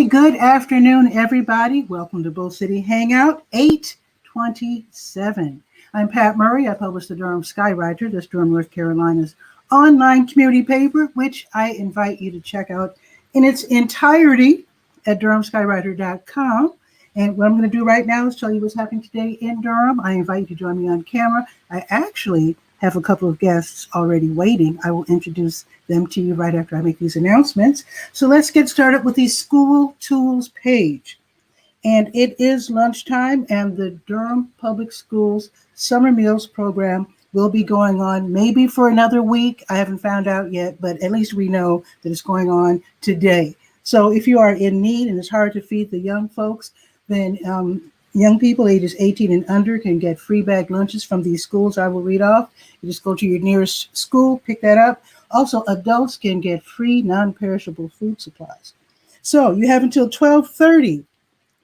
Hey, good afternoon, everybody. Welcome to Bull City Hangout 827. I'm Pat Murray. I publish the Durham Skywriter, this Durham, North Carolina's online community paper, which I invite you to check out in its entirety at durhamskywriter.com. And what I'm going to do right now is tell you what's happening today in Durham. I invite you to join me on camera. I actually have a couple of guests already waiting. I will introduce them to you right after I make these announcements. So let's get started with the school tools page. And it is lunchtime, and the Durham Public Schools Summer Meals Program will be going on maybe for another week. I haven't found out yet, but at least we know that it's going on today. So if you are in need and it's hard to feed the young folks, then young people ages 18 and under can get free bag lunches from these schools I will read off. You just go to your nearest school, pick that up. Also, adults can get free non-perishable food supplies. So you have until 12:30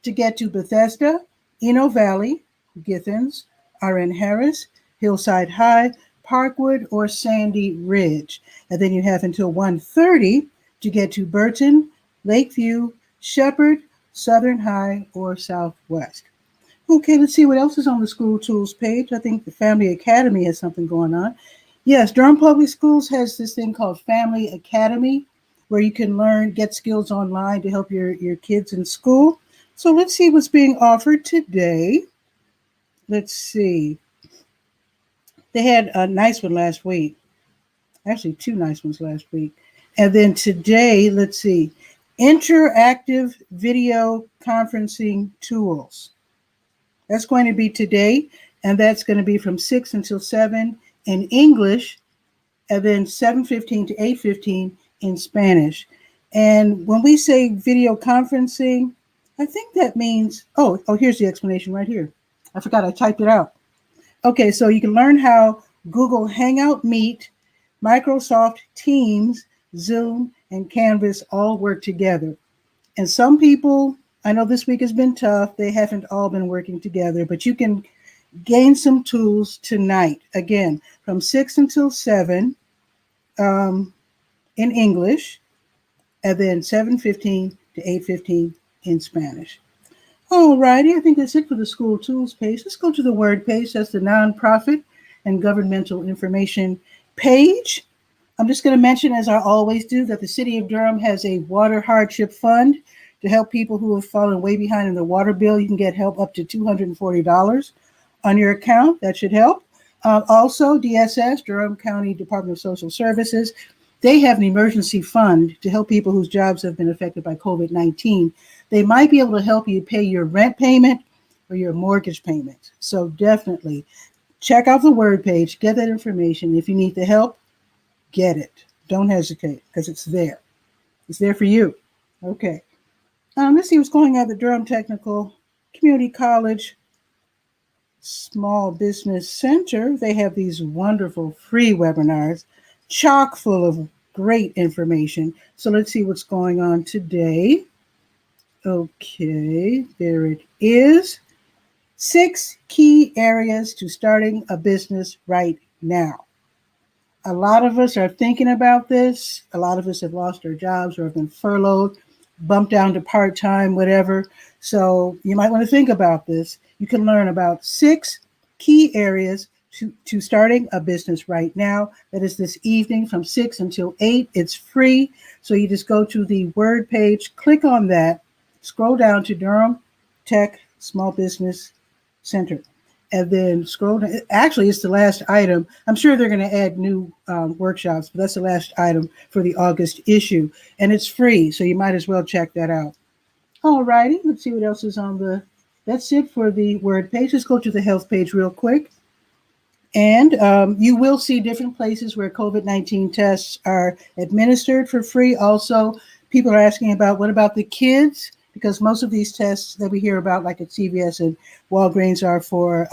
to get to Bethesda, Eno Valley, Githens, R.N. Harris, Hillside High, Parkwood, or Sandy Ridge. And then you have until 1:30 to get to Burton, Lakeview, Shepherd, Southern High, or Southwest. Okay, let's see what else is on the school tools page. I think the Family Academy has something going on. Yes, Durham Public Schools has this thing called Family Academy, where you can learn, get skills online to help your kids in school. So let's see what's being offered today. Let's see. They had a nice one last week. Actually, two nice ones last week. And then today, let's see. Interactive video conferencing tools. That's going to be today, and that's going to be from 6 until 7 in English, and then 7:15 to 8:15 in Spanish. And when we say video conferencing, I think that means, oh, here's the explanation right here. I forgot I typed it out. Okay, so you can learn how Google Hangout Meet, Microsoft Teams, Zoom, and Canvas all work together. And some people, I know this week has been tough. They haven't all been working together, but you can gain some tools tonight. Again, from 6 until 7 in English, and then 7:15 to 8:15 in Spanish. All righty, I think that's it for the school tools page. Let's go to the word page. That's the nonprofit and governmental information page. I'm just going to mention, as I always do, that the city of Durham has a water hardship fund to help people who have fallen way behind in the water bill. You can get help up to $240 on your account. That should help. Also, DSS, Durham County Department of Social Services, they have an emergency fund to help people whose jobs have been affected by COVID-19. They might be able to help you pay your rent payment or your mortgage payment. So definitely check out the word page, get that information. If you need the help, get it. Don't hesitate, because it's there. It's there for you. Okay. Let's see what's going on at the Durham Technical Community College Small Business Center. They have these wonderful free webinars, chock full of great information. So let's see what's going on today. Okay, there it is. 6 key areas to starting a business right now. A lot of us are thinking about this. A lot of us have lost our jobs or have been furloughed, bumped down to part-time, whatever. So you might want to think about this. You can learn about 6 key areas to starting a business right now. That is this evening from 6 until 8. It's free. So you just go to the word page, click on that, scroll down to Durham Tech Small Business Center, and then scroll down. Actually, it's the last item. I'm sure they're going to add new workshops, but that's the last item for the August issue. And it's free, so you might as well check that out. All righty, let's see what else is on the, that's it for the word page. Let's go to the health page real quick. And you will see different places where COVID-19 tests are administered for free. Also, people are asking about, what about the kids? Because most of these tests that we hear about, like at CVS and Walgreens, are for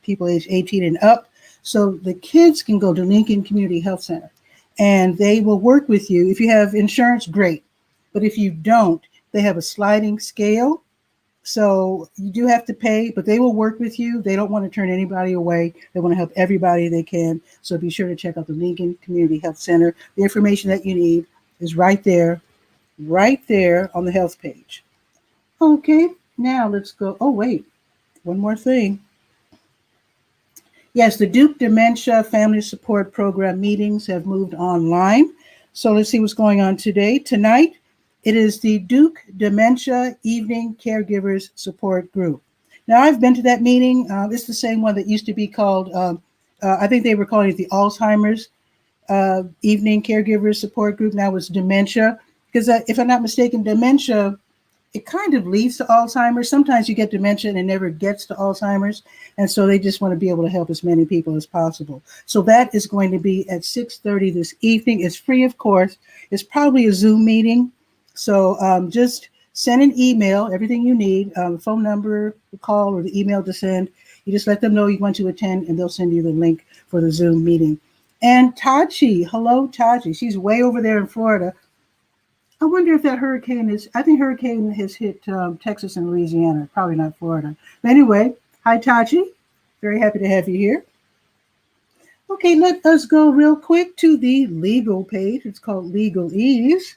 people age 18 and up. So the kids can go to Lincoln Community Health Center, and they will work with you. If you have insurance, great. But if you don't, they have a sliding scale. So you do have to pay, but they will work with you. They don't want to turn anybody away. They want to help everybody they can. So be sure to check out the Lincoln Community Health Center. The information that you need is right there on the health page. Okay, now let's go. Oh, wait, one more thing. Yes, the Duke Dementia Family Support Program meetings have moved online. So let's see what's going on today. Tonight, it is the Duke Dementia Evening Caregivers Support Group. Now, I've been to that meeting. It's the same one that used to be called, I think they were calling it the Alzheimer's Evening Caregivers Support Group. Now it's dementia. Because if I'm not mistaken, dementia, it kind of leads to Alzheimer's. Sometimes you get dementia and it never gets to Alzheimer's. And so they just want to be able to help as many people as possible. So that is going to be at 6:30 this evening. It's free, of course. It's probably a Zoom meeting. So just send an email, everything you need, phone number, the call, or the email to send. You just let them know you want to attend, and they'll send you the link for the Zoom meeting. And Tachi, hello, Tachi. She's way over there in Florida. I wonder if that hurricane is, I think hurricane has hit Texas and Louisiana, probably not Florida. But anyway, hi, Tachi. Very happy to have you here. Okay, let us go real quick to the legal page. It's called Legalese.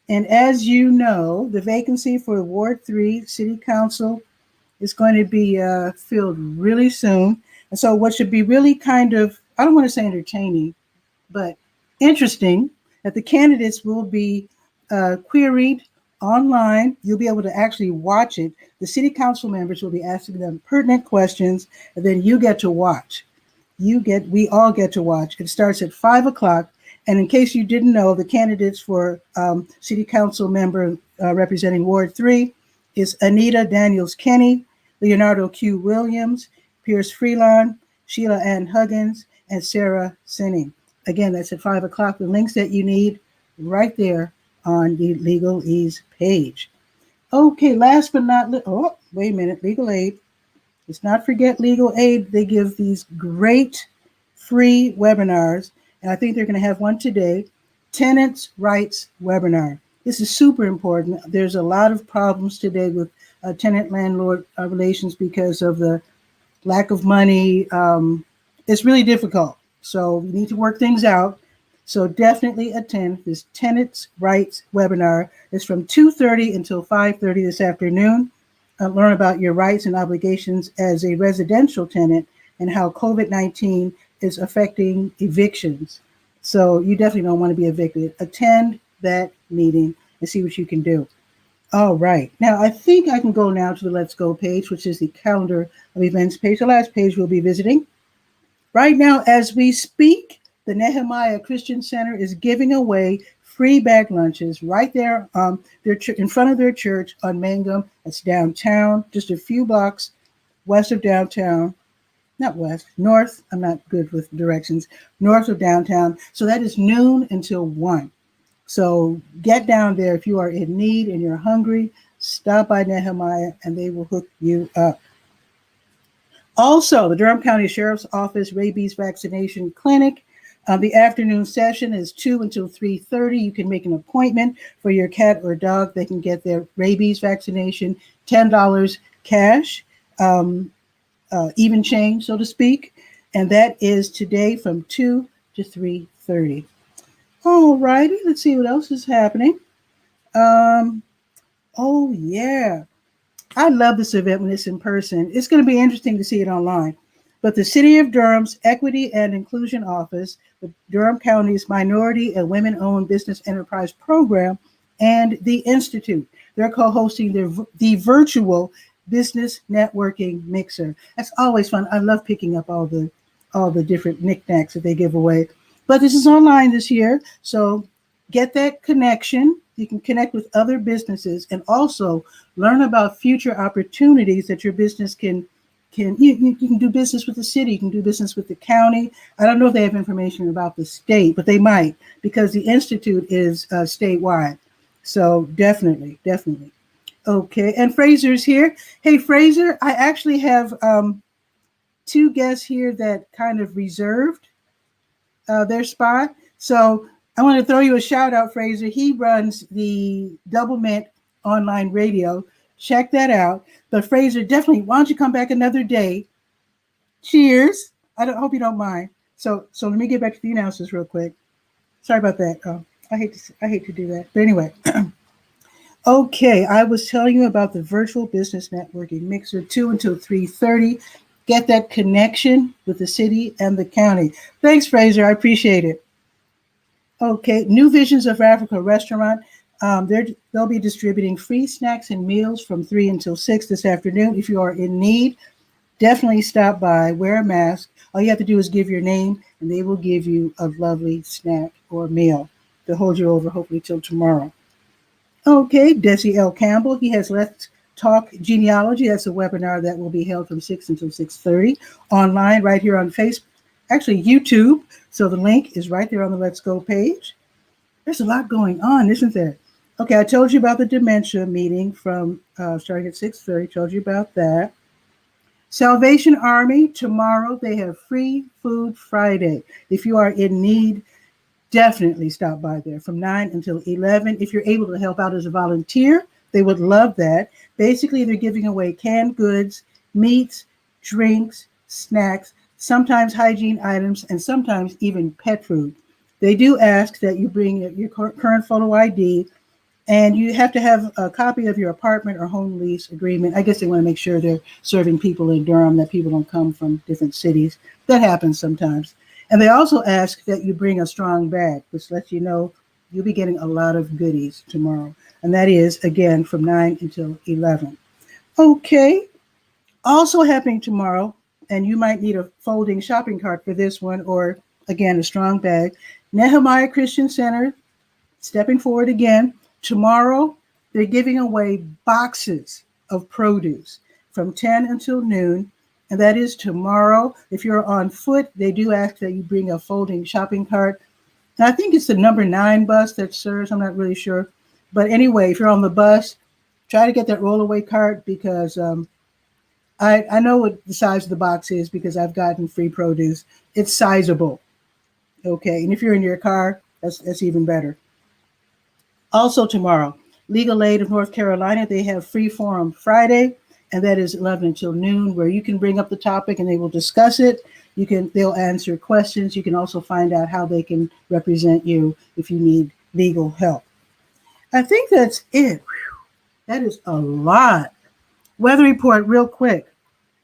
And as you know, the vacancy for Ward 3 City Council is going to be filled really soon. And so what should be really kind of, I don't want to say entertaining, but interesting, that the candidates will be queried online. You'll be able to actually watch it. The city council members will be asking them pertinent questions, and then you get to watch. We all get to watch. It starts at 5 o'clock. And in case you didn't know, the candidates for city council member representing Ward 3 is Anita Daniels Kenny, Leonardo Q. Williams, Pierce Freelon, Sheila Ann Huggins, and Sarah Sinning. Again, that's at 5 o'clock. The links that you need right there on the Legalese page. Okay, last but not least, oh, wait a minute, Legal Aid. Let's not forget Legal Aid. They give these great free webinars, and I think they're going to have one today, Tenants' Rights webinar. This is super important. There's a lot of problems today with tenant-landlord relations because of the lack of money. It's really difficult. So we need to work things out. So definitely attend this Tenants' Rights webinar. It's from 2:30 until 5:30 this afternoon. Learn about your rights and obligations as a residential tenant and how COVID-19 is affecting evictions. So you definitely don't want to be evicted. Attend that meeting and see what you can do. All right. Now, I think I can go now to the Let's Go page, which is the calendar of events page, the last page we'll be visiting. Right now, as we speak, the Nehemiah Christian Center is giving away free bag lunches right there in front of their church on Mangum. It's downtown, just a few blocks west of downtown. Not west, north. I'm not good with directions. North of downtown. So that is noon until 1. So get down there if you are in need and you're hungry. Stop by Nehemiah and they will hook you up. Also, the Durham County Sheriff's Office Rabies Vaccination Clinic. The afternoon session is 2 until 3:30. You can make an appointment for your cat or dog. They can get their rabies vaccination, $10 cash, even change, so to speak. And that is today from 2 to 3:30. All righty, let's see what else is happening. Oh, yeah. I love this event when it's in person. It's going to be interesting to see it online. But the City of Durham's Equity and Inclusion Office, the Durham County's Minority and Women-Owned Business Enterprise Program, and the Institute, they're co-hosting the virtual business networking mixer. That's always fun. I love picking up all the different knickknacks that they give away. But this is online this year, so get that connection. You can connect with other businesses and also learn about future opportunities that your business can you can do business with the city, you can do business with the county. I don't know if they have information about the state, but they might, because the Institute is statewide. So definitely. Okay, and Fraser's here. Hey, Fraser, I actually have 2 guests here that kind of reserved their spot. So I want to throw you a shout out, Fraser. He runs the Double Mint online radio. Check that out. But Fraser, definitely, why don't you come back another day? Cheers. I hope you don't mind. So let me get back to the announcements real quick. Sorry about that. I hate to do that. But anyway, Okay, I was telling you about the virtual business networking mixer 2 until 3:30. Get that connection with the city and the county. Thanks, Fraser. I appreciate it. Okay, New Visions of Africa restaurant. They'll be distributing free snacks and meals from 3 until 6 this afternoon. If you are in need, definitely stop by, wear a mask. All you have to do is give your name, and they will give you a lovely snack or meal to hold you over, hopefully, till tomorrow. Okay, Desi L. Campbell, he has Let's Talk Genealogy. That's a webinar that will be held from 6 until 6:30 online right here on Facebook, actually YouTube. So the link is right there on the Let's Go page. There's a lot going on, isn't there? Okay, I told you about the dementia meeting from starting at 6:30. Told you about that. Salvation Army, tomorrow they have Free Food Friday. If you are in need, definitely stop by there from 9 until 11. If you're able to help out as a volunteer, they would love that. Basically, they're giving away canned goods, meats, drinks, snacks, sometimes hygiene items, and sometimes even pet food. They do ask that you bring your current photo ID, and you have to have a copy of your apartment or home lease agreement. I guess they want to make sure they're serving people in Durham, that people don't come from different cities. That happens sometimes. And they also ask that you bring a strong bag, which lets you know you'll be getting a lot of goodies tomorrow. And that is, again, from 9 until 11. Okay. Also happening tomorrow, and you might need a folding shopping cart for this one, or, again, a strong bag. Nehemiah Christian Center, stepping forward again. Tomorrow, they're giving away boxes of produce from 10 until noon. And that is tomorrow. If you're on foot, they do ask that you bring a folding shopping cart. And I think it's the number 9 bus that serves. I'm not really sure. But anyway, if you're on the bus, try to get that rollaway cart, because I know what the size of the box is because I've gotten free produce. It's sizable. Okay. And if you're in your car, that's even better. Also tomorrow, Legal Aid of North Carolina, they have Free Forum Friday, and that is 11 until noon, where you can bring up the topic and they will discuss it. They'll answer questions. You can also find out how they can represent you if you need legal help. I think that's it. That is a lot. Weather report real quick.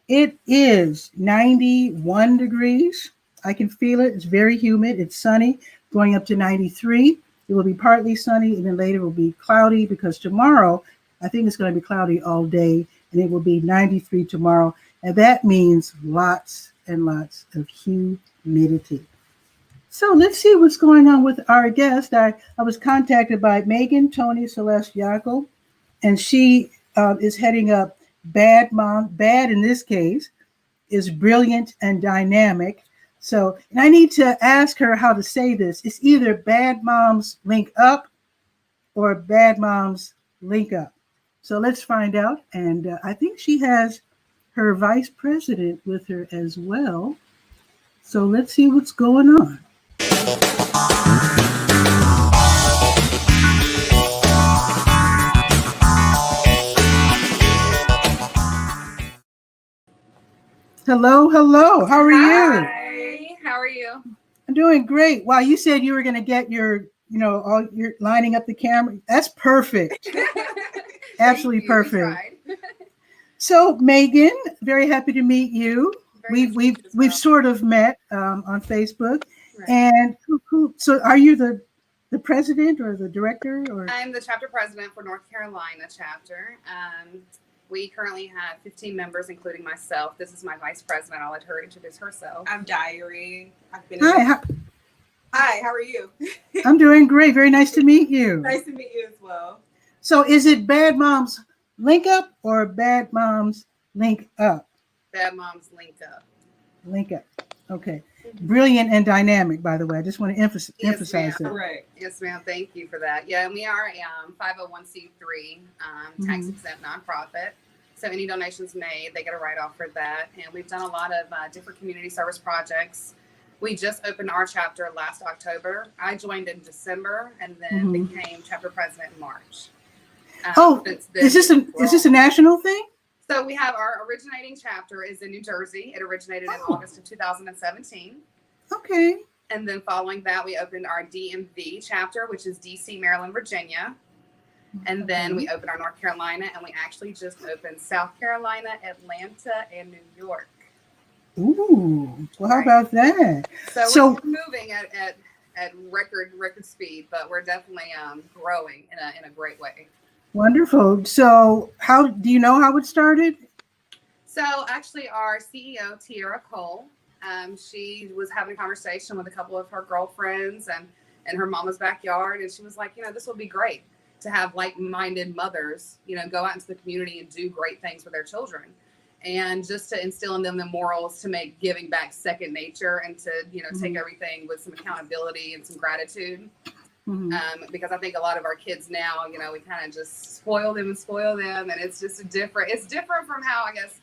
It is 91 degrees. I can feel it. It's very humid. It's sunny, going up to 93. It will be partly sunny, and then later it will be cloudy, because tomorrow, I think it's going to be cloudy all day, and it will be 93 tomorrow. And that means lots and lots of humidity. So let's see what's going on with our guest. I was contacted by Megan Tony Celeste Yackel, and she is heading up Bad Mom. Bad in this case is brilliant and dynamic. So, and I need to ask her how to say this. It's either Bad Moms Link Up or Bad Moms Link Up. So let's find out. And I think she has her vice president with her as well. So let's see what's going on. Hello, hello. How are you? Hi. How are you? I'm doing great. Wow, you said you were going to get your, all you're lining up the camera. That's perfect. Absolutely perfect. So, Megan, very happy to meet you. We've sort of met on Facebook. Right. And so are you the president or the director? Or I'm the chapter president for North Carolina chapter. We currently have 15 members, including myself. This is my vice president. I'll let her introduce herself. I'm Diary. Hi, how are you? I'm doing great. Very nice to meet you. Nice to meet you as well. So is it Bad Moms Link Up or Bad Moms Link Up? Bad Moms Link Up. Link Up. Okay. Brilliant and dynamic, by the way. I just want to emphasize that. Right. Yes, ma'am. Thank you for that. Yeah, and we are a 501c3 tax exempt nonprofit. So any donations made, they get a write-off for that. And we've done a lot of different community service projects. We just opened our chapter last October. I joined in December and then became chapter president in March. Is this a national thing? So we have our originating chapter is in New Jersey. It originated in August of 2017. Okay. And then following that, we opened our DMV chapter, which is DC, Maryland, Virginia. And then we opened our North Carolina, and we actually just opened South Carolina, Atlanta, and New York. Ooh, well, how about that? So we're moving at record speed, but we're definitely growing in a great way. Wonderful. So how do you know how it started? So actually our CEO, 𝗕𝗨𝗟𝗟 she was having a conversation with a couple of her girlfriends and in her mama's backyard. And she was like, this would be great to have like-minded mothers, go out into the community and do great things for their children. And just to instill in them the morals to make giving back second nature and to, take everything with some accountability and some gratitude. Because I think a lot of our kids now, we kind of just spoil them. And it's just it's different from how, I guess,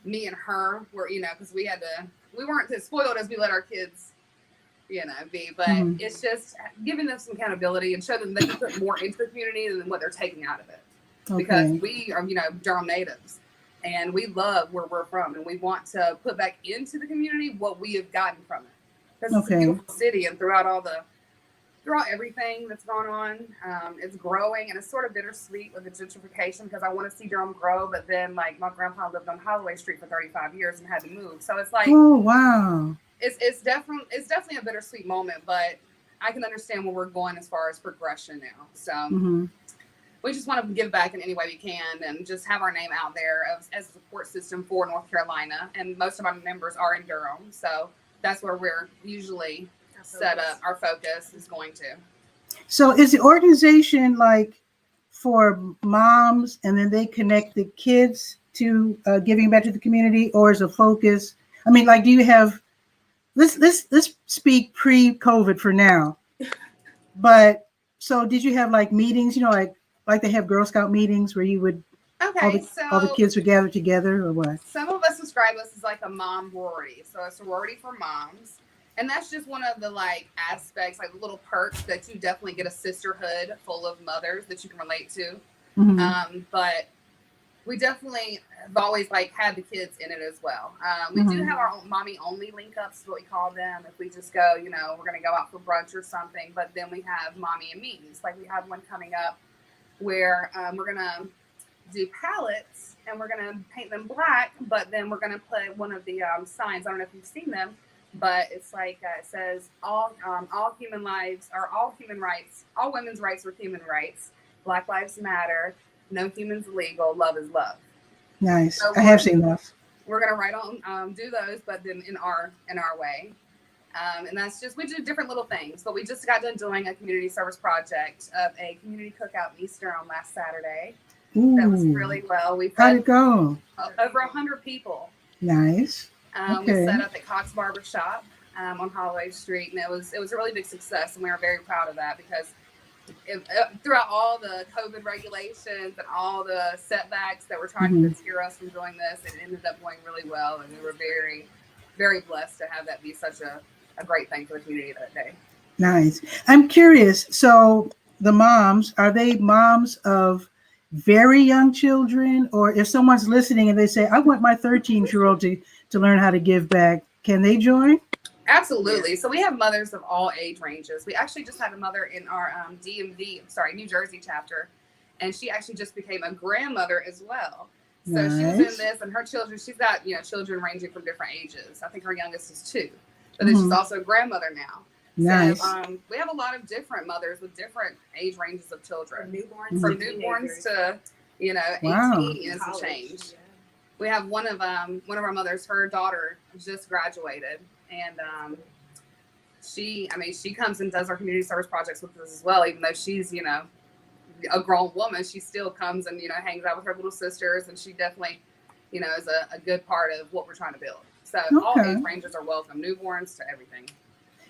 me and her were, because we weren't as spoiled as we let our kids, be, but it's just giving them some accountability and show them they can put more into the community than what they're taking out of it. Because we are, Durham natives. And we love where we're from, and we want to put back into the community what we have gotten from it. Because it's a beautiful city, and throughout everything that's going on, it's growing, and it's sort of bittersweet with the gentrification because I want to see Durham grow, but then like my grandpa lived on Holloway Street for 35 years and had to move, so it's like, oh wow, it's definitely a bittersweet moment, but I can understand where we're going as far as progression now. So. We just want to give back in any way we can and just have our name out there as a support system for North Carolina. And most of our members are in Durham. So that's where we're usually set up. Our focus is going to. So is the organization like for moms and then they connect the kids to giving back to the community, or is a focus? I mean, like, do you have, let's speak pre-COVID for now. But so did you have like meetings, like they have Girl Scout meetings where you would, all the kids would gather together, or what? Some of us describe us as like a mom sorority. So a sorority for moms. And that's just one of the like aspects, like little perks that you definitely get a sisterhood full of mothers that you can relate to. But we definitely have always like had the kids in it as well. We do have our own mommy only link ups, is what we call them. If we just go, we're going to go out for brunch or something, but then we have mommy and me's. Like we have one coming up where we're going to do palettes and we're going to paint them black, but then we're going to put one of the signs. I don't know if you've seen them, but it's like, it says all human lives are all human rights. All women's rights are human rights. Black lives matter. No humans illegal. Love is love. Nice. So I have seen those. We're going to write on, do those, but then in our way. And that's just, we do different little things, but we just got done doing a community service project of a community cookout in East Durham last Saturday. Ooh, that was really well. We how'd it go? Over 100 people. Nice. We set up at Cox Barber Shop on Holloway Street, and it was a really big success, and we were very proud of that because throughout all the COVID regulations and all the setbacks that were trying to deter us from doing this, it ended up going really well, and we were very, very blessed to have that be such a great thing for the community that day. Nice. I'm curious. So the moms, are they moms of very young children, or if someone's listening and they say, I want my 13-year-old to learn how to give back, can they join? Absolutely. So we have mothers of all age ranges. We actually just had a mother in our New Jersey chapter, and she actually just became a grandmother as well. So nice. She was in this, and her children, she's got, children ranging from different ages. I think her youngest is 2. But then she's also a grandmother now. Nice. So we have a lot of different mothers with different age ranges of children. From newborns to, 18 and some change. Yeah. We have one of our mothers, her daughter just graduated, and she comes and does our community service projects with us as well. Even though she's, a grown woman, she still comes and, hangs out with her little sisters, and she definitely, is a good part of what we're trying to build. So all age ranges are welcome, newborns to everything.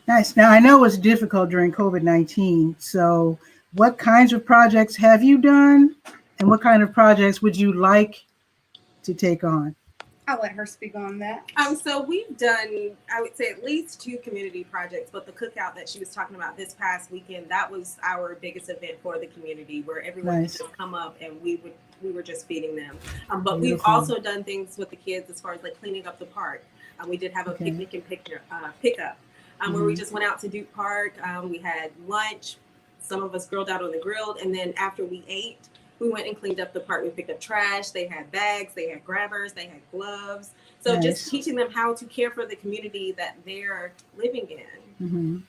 Nice. Now, I know it was difficult during COVID-19. So what kinds of projects have you done, and what kind of projects would you like to take on? I'll let her speak on that. So we've done, I would say, at least 2 community projects, but the cookout that she was talking about this past weekend, that was our biggest event for the community, where everyone could just come up and we were just feeding them. But we've also done things with the kids as far as like cleaning up the park. We did have a picnic and pickup where we just went out to Duke Park. We had lunch, Some of us grilled out on the grill. And then after we ate, we went and cleaned up the park. We picked up trash. They had bags. They had grabbers. They had gloves. So just teaching them how to care for the community that they're living in.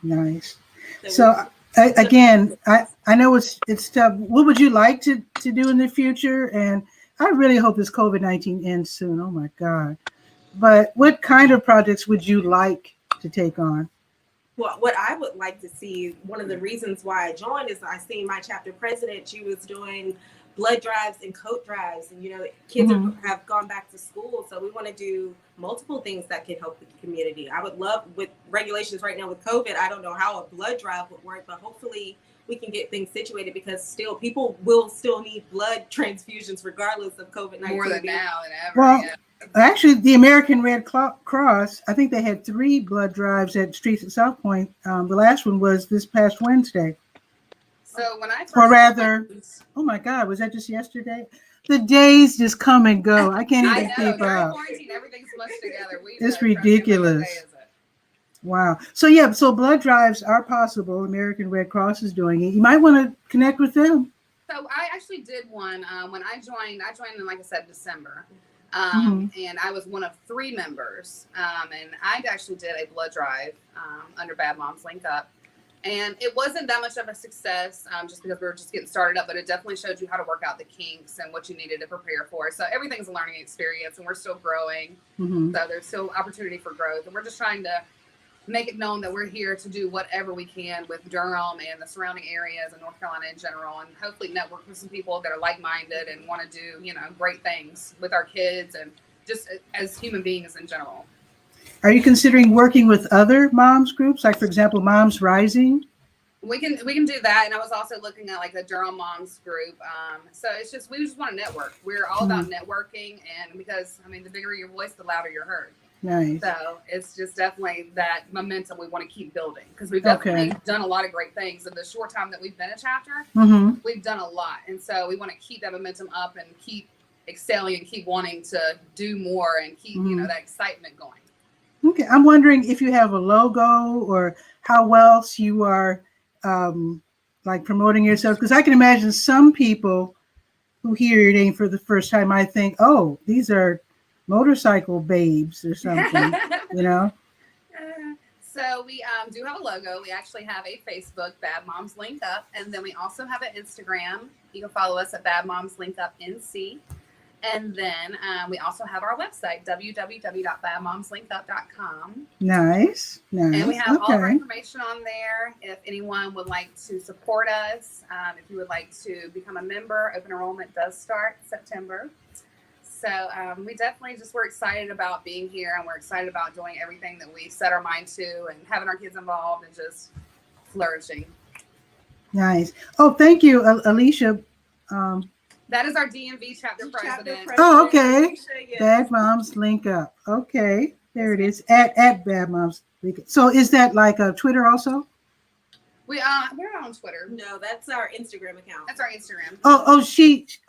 Nice. So again, I know it's tough. What would you like to do in the future? And I really hope this COVID-19 ends soon. Oh my God. But what kind of projects would you like to take on? Well, what I would like to see, one of the reasons why I joined is I seen my chapter president, she was doing blood drives and coat drives. And, kids have gone back to school. So we want to do multiple things that can help the community. I would love, with regulations right now with COVID, I don't know how a blood drive would work, but hopefully we can get things situated, because still people will still need blood transfusions regardless of COVID-19. More than now than ever. Well, actually, the American Red Cross, I think they had 3 blood drives at Streets at South Point. The last one was this past Wednesday. So when I first oh my God, was that just yesterday? The days just come and go. I can't even keep up. Quarantine, everything's mushed together. It's ridiculous. Wow. So blood drives are possible. American Red Cross is doing it. You might want to connect with them. So I actually did one when I joined in, like I said, December. And I was one of 3 members. And I actually did a blood drive under Bad Moms Link Up. And it wasn't that much of a success just because we were just getting started up, but it definitely showed you how to work out the kinks and what you needed to prepare for. So everything's a learning experience, and we're still growing. So there's still opportunity for growth. And we're just trying to make it known that we're here to do whatever we can with Durham and the surrounding areas and North Carolina in general, and hopefully network with some people that are like-minded and want to do, great things with our kids and just as human beings in general. Are you considering working with other moms groups, like, for example, Moms Rising? We can do that. And I was also looking at like the Durham Moms group. So it's just, we just want to network. We're all about networking, and because, the bigger your voice, the louder you're heard. Nice. So it's just definitely that momentum we want to keep building, because we've definitely done a lot of great things in the short time that we've been a chapter. We've done a lot. And so we want to keep that momentum up and keep excelling and keep wanting to do more and keep, that excitement going. Okay. I'm wondering if you have a logo or how else you are like promoting yourself, because I can imagine some people who hear your name for the first time might think, oh, these are motorcycle babes or something, So we do have a logo. We actually have a Facebook, Bad Moms Link Up, and then we also have an Instagram. You can follow us at Bad Moms Link Up NC. And then we also have our website, www.badmomslinkup.com. Nice. And we have all of our information on there. If anyone would like to support us, if you would like to become a member, open enrollment does start September. So we definitely we're excited about being here, and we're excited about doing everything that we set our mind to and having our kids involved and just flourishing. Nice. Oh, thank you, Alicia. That is our DMV chapter president. Oh, okay. Bad Moms Link Up. Okay, there it is. At Bad Moms Link Up. So is that like a Twitter also? We're not on Twitter. No, that's our Instagram account. That's our Instagram.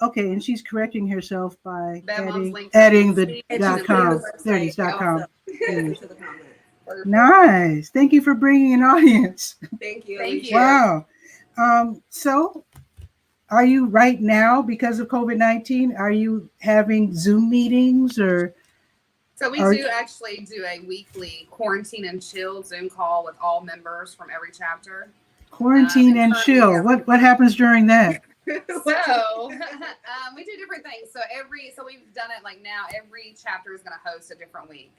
Okay, and she's correcting herself by adding the .com. There it is, .com. .com. Nice. Thank you for bringing an audience. Thank you. Thank you. Wow. So are you right now, because of COVID-19, are you having Zoom meetings or? So we do actually do a weekly quarantine and chill Zoom call with all members from every chapter. Quarantine and chill. What happens during that? So we do different things. So we've done it like now. Every chapter is going to host a different week.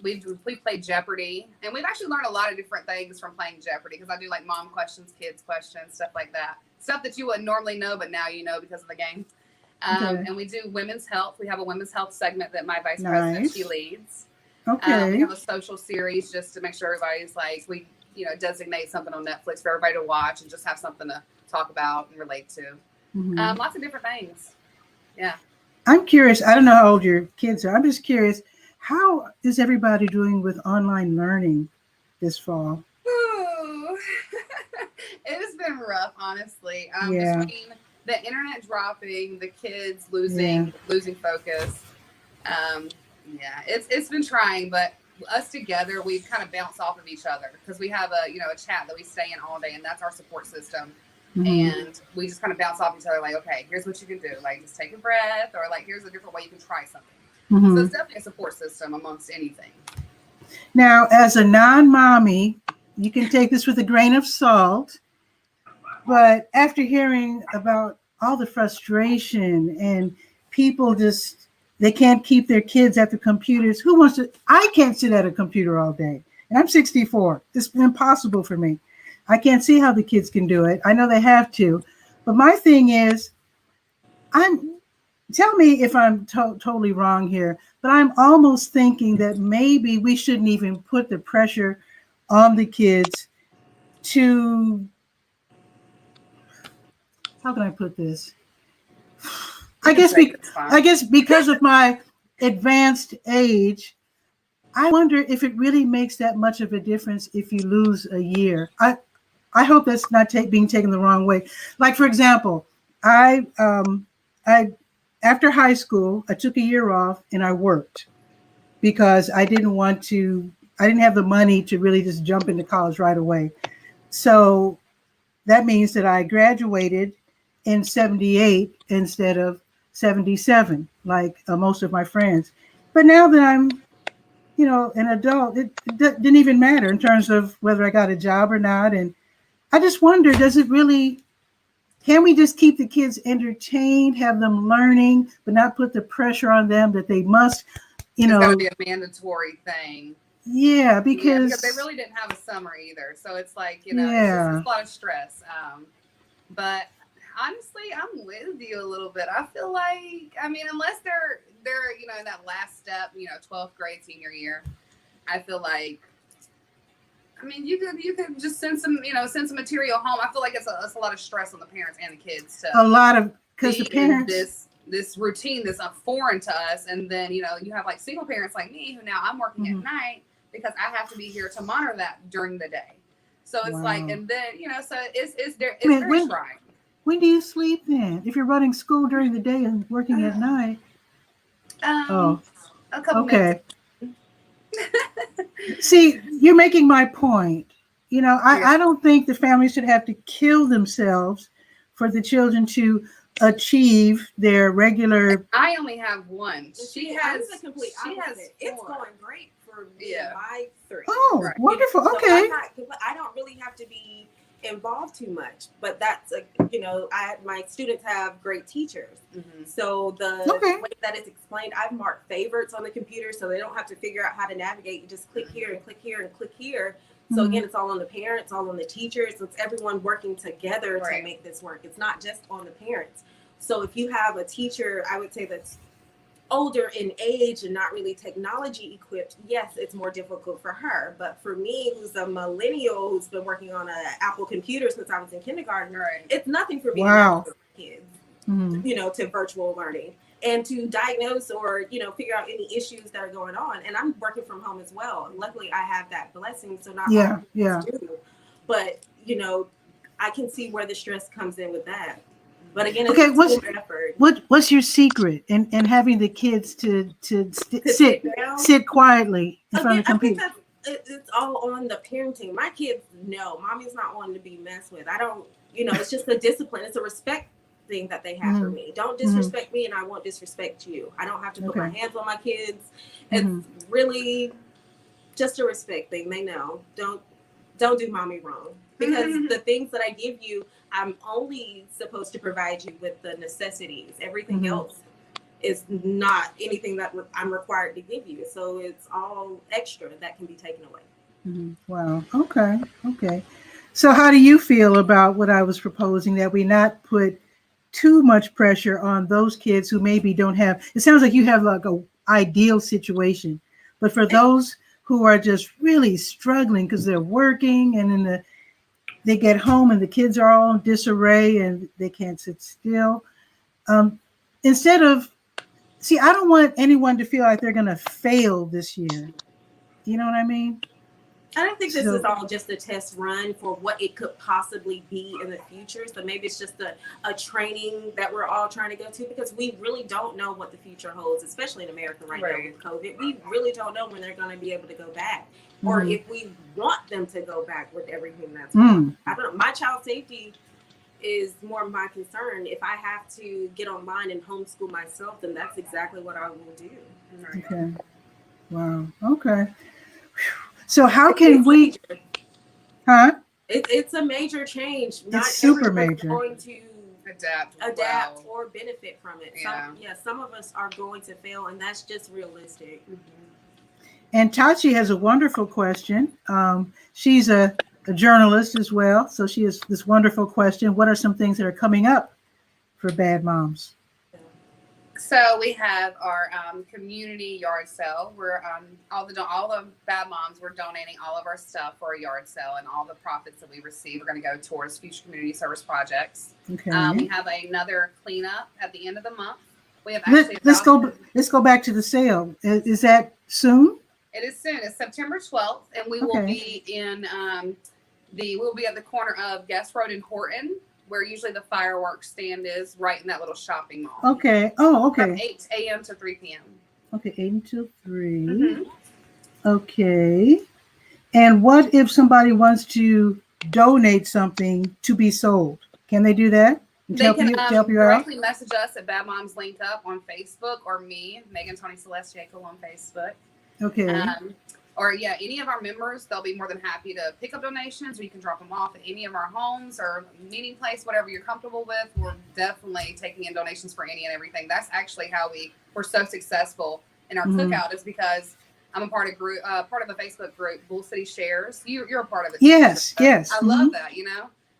We've played Jeopardy, and we've actually learned a lot of different things from playing Jeopardy, because I do like mom questions, kids questions, stuff like that. Stuff that you wouldn't normally know, but now you know because of the game. And we do women's health. We have a women's health segment that my vice president, she leads. Okay. We have a social series just to make sure everybody's like, we designate something on Netflix for everybody to watch and just have something to talk about and relate to. Lots of different things. Yeah. I'm curious. I don't know how old your kids are. I'm just curious. How is everybody doing with online learning this fall? Ooh. It has been rough, honestly. Between the internet dropping, the kids losing focus. It's been trying, but us together, we kind of bounce off of each other because we have a chat that we stay in all day, and that's our support system. And we just kind of bounce off each other, like, okay, here's what you can do, like just take a breath, or like here's a different way you can try something. So it's definitely a support system amongst anything. Now, as a non-mommy, you can take this with a grain of salt, but after hearing about all the frustration and people they can't keep their kids at the computers. I can't sit at a computer all day. And I'm 64. It's impossible for me. I can't see how the kids can do it. I know they have to. But my thing is, tell me if I'm totally wrong here, but I'm almost thinking that maybe we shouldn't even put the pressure on the kids to, how can I put this? I guess because of my advanced age, I wonder if it really makes that much of a difference if you lose a year. I hope that's not being taken the wrong way. Like, for example, I after high school, I took a year off and I worked because I didn't have the money to really just jump into college right away. So that means that I graduated in 78 instead of 77, like most of my friends. But now that I'm, an adult, it didn't even matter in terms of whether I got a job or not. And I just wonder, can we just keep the kids entertained, have them learning, but not put the pressure on them that they must, It's got to be a mandatory thing. Yeah, because they really didn't have a summer either. So it's like, it's a lot of stress. But honestly, I'm with you a little bit. I feel like, unless they're in that last step, 12th grade, senior year, I feel like, you could just send some material home. I feel like it's a lot of stress on the parents and the kids because the parents this routine that's foreign to us, and then you have like single parents like me who now I'm working at night because I have to be here to monitor that during the day. So it's like, and then so it's very trying. When do you sleep then? If you're running school during the day and working at night? A couple minutes. See, you're making my point. I don't think the families should have to kill themselves for the children to achieve their regular. I only have one. She has the complete opposite. It's going great for me and my 3. Oh, right. Wonderful. So okay. I don't really have to be involved too much, but that's my students have great teachers. So the way that it's explained, I've marked favorites on the computer so they don't have to figure out how to navigate. You just click here and click here and click here. So again, it's all on the parents, all on the teachers. It's everyone working together to make this work. It's not just on the parents. So if you have a teacher, I would say that's older in age and not really technology equipped, yes, it's more difficult for her. But for me, who's a millennial who's been working on an Apple computer since I was in kindergarten, it's nothing for me to with kids, to virtual learning and to diagnose or, figure out any issues that are going on. And I'm working from home as well. And luckily I have that blessing. So not all kids do. But, I can see where the stress comes in with that. But again, it's a team effort. What's your secret in having the kids to sit quietly in front of the computer? I think it's all on the parenting. My kids know mommy's not one to be messed with. I don't, it's just a discipline. It's a respect thing that they have for me. Don't disrespect me and I won't disrespect you. I don't have to put my hands on my kids. It's really just a respect thing. They know. Don't do mommy wrong. Because the things that I give you, I'm only supposed to provide you with the necessities. Everything else is not anything that I'm required to give you. So it's all extra that can be taken away. Wow. Okay. So how do you feel about what I was proposing, that we not put too much pressure on those kids who maybe don't have, it sounds like you have like a ideal situation, but for those who are just really struggling because they're working and they get home and the kids are all in disarray and they can't sit still. Instead of, I don't want anyone to feel like they're going to fail this year. You know what I mean? I think this So- is all just a test run for what it could possibly be in the future. So maybe it's just a training that we're all trying to go to, because we really don't know what the future holds, especially in America right now with COVID. We really don't know when they're going to be able to go back, or Mhm. if we want them to go back with everything that's Mm. going on. I don't know. My child safety is more my concern. If I have to get online and homeschool myself, then that's exactly what I will do. Okay. Wow. Okay. So how can It's we, major. huh? It's a major change. Not super everyone's major. going to Adapt well. or benefit from it. Some of us are going to fail, and that's just realistic. And Tachi has a wonderful question. She's a journalist as well. So she has this wonderful question. What are some things that are coming up for bad moms? So we have our community yard sale. We're all the bad moms. We're donating all of our stuff for a yard sale, and all the profits that we receive are going to go towards future community service projects. Okay. We have another cleanup at the end of the month. We have Let's go back to the sale. Is that soon? It is soon. It's September 12th, and we will be in we'll be at the corner of Guest Road and Horton, where usually the fireworks stand is, right in that little shopping mall. Okay. Oh, From okay. 8 a.m. to 3 p.m. Okay, 8 until 3. Mhm. Okay. And what if somebody wants to donate something to be sold? Can they do that? They help can you out? directly message us at Bad Moms Linked Up on Facebook, or me, Megan Tony Celeste Jacob on Facebook. Okay. Or any of our members, they'll be more than happy to pick up donations, or you can drop them off at any of our homes or meeting place, whatever you're comfortable with. We're definitely taking in donations for any and everything. That's actually how we're so successful in our cookout, is because I'm a part of a Facebook group, Bull City Shares. You're a part of it. Yes, So yes. I love that.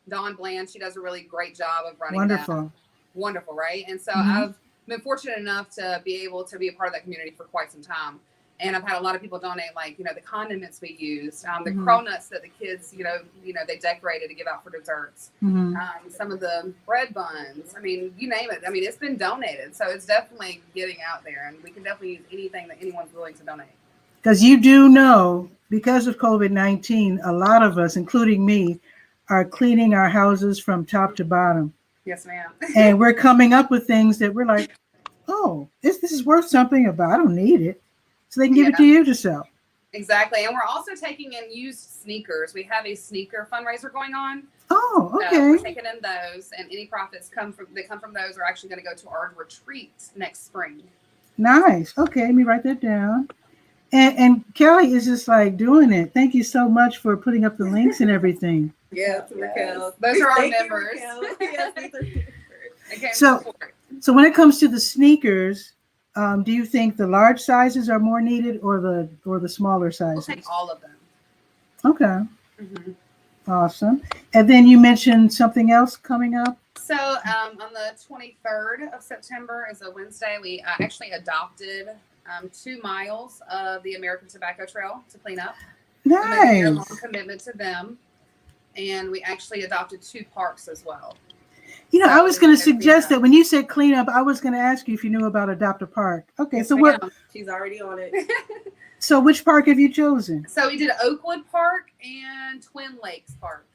Dawn Bland, she does a really great job of running Wonderful. Wonderful, right? And so I've been fortunate enough to be able to be a part of that community for quite some time. And I've had a lot of people donate, the condiments we used, the cronuts that the kids, they decorated to give out for desserts, some of the bread buns. I mean, you name it. I mean, it's been donated. So it's definitely getting out there, and we can definitely use anything that anyone's willing to donate. Because you do know, because of COVID-19, a lot of us, including me, are cleaning our houses from top to bottom. Yes, ma'am. And we're coming up with things that we're like, oh, this is worth something, but I don't need it. So they can give it to you to sell. Exactly. And we're also taking in used sneakers. We have a sneaker fundraiser going on. Oh, okay. So we're taking in those, and any profits that come from those are actually going to go to our retreat next spring. Nice. Okay, let me write that down. And Kelly is just doing it. Thank you so much for putting up the links and everything. Yes, Raquel. Those are our Thank you, members. Raquel. Yes, these are members. Okay, So when it comes to the sneakers, do you think the large sizes are more needed, or the smaller we'll sizes? take all of them. Okay. Awesome. And then you mentioned something else coming up. So on the 23rd of September is a Wednesday. We actually adopted 2 miles of the American Tobacco Trail to clean up. Nice. A long commitment to them. And we actually adopted 2 parks as well. I was going to suggest that when you said clean up, I was going to ask you if you knew about Adopt a Park. Okay, so what? She's already on it. So which park have you chosen? So we did Oakwood Park and Twin Lakes Park.